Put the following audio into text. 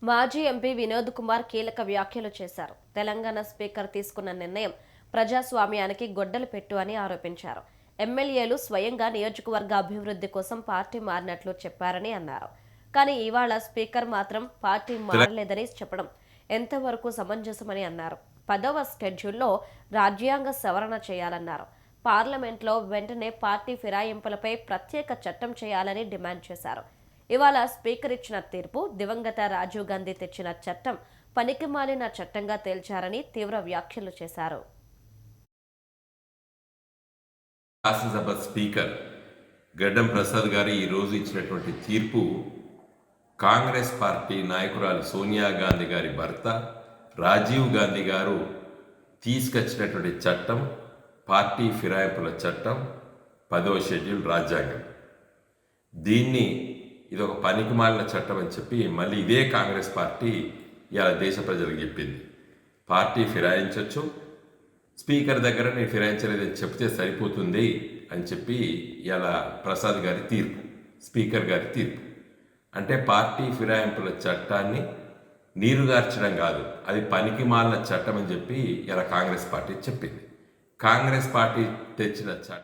మాజీ ఎంపీ వినోద్ కుమార్ కీలక వ్యాఖ్యలు చేశారు. తెలంగాణ స్పీకర్ తీసుకున్న నిర్ణయం ప్రజాస్వామ్యానికి గొడ్డలి పెట్టు అని ఆరోపించారు. ఎమ్మెల్యేలు స్వయంగా నియోజకవర్గ అభివృద్ధి కోసం పార్టీ మారినట్లు చెప్పారని అన్నారు. కానీ ఇవాళ స్పీకర్ మాత్రం పార్టీ మారలేదని చెప్పడం ఎంతవరకు సమంజసమని అన్నారు. 10వ షెడ్యూల్లో రాజ్యాంగ సవరణ చేయాలన్నారు. పార్లమెంట్లో వెంటనే పార్టీ ఫిరాయింపులపై ప్రత్యేక చట్టం చేయాలని డిమాండ్ చేశారు. ఇవాళ స్పీకర్ ఇచ్చిన తీర్పు దివంగత రాజీవ్ గాంధీ తెచ్చిన చట్టం పనికిమాలిన చట్టంగా తేల్చారని తీవ్ర వ్యాఖ్యలు చేశారు. శాసనసభ స్పీకర్ గడ్డం ప్రసాద్ గారు ఈరోజు ఇచ్చినటువంటి తీర్పు కాంగ్రెస్ పార్టీ నాయకురాలు సోనియా గాంధీ గారి భర్త రాజీవ్ గాంధీ గారు తీసుకొచ్చినటువంటి చట్టం పార్టీ ఫిరాయింపుల చట్టం 10వ షెడ్యూల్ రాజ్యాంగం. దీన్ని ఇది ఒక పనికిమాలిన చట్టం అని చెప్పి మళ్ళీ ఇదే కాంగ్రెస్ పార్టీ ఇలా దేశ ప్రజలకు చెప్పింది. పార్టీ ఫిరాయించవచ్చు, స్పీకర్ దగ్గర నేను ఫిరాయించలేదని చెప్తే సరిపోతుంది అని చెప్పి ఇలా ప్రసాద్ గారి తీర్పు, స్పీకర్ గారి తీర్పు. అంటే పార్టీ ఫిరాయింపుల చట్టాన్ని నీరుగార్చడం కాదు, అది పనికిమాలిన చట్టం అని చెప్పి ఇలా కాంగ్రెస్ పార్టీ చెప్పింది. కాంగ్రెస్ పార్టీ తెచ్చిన చట్టం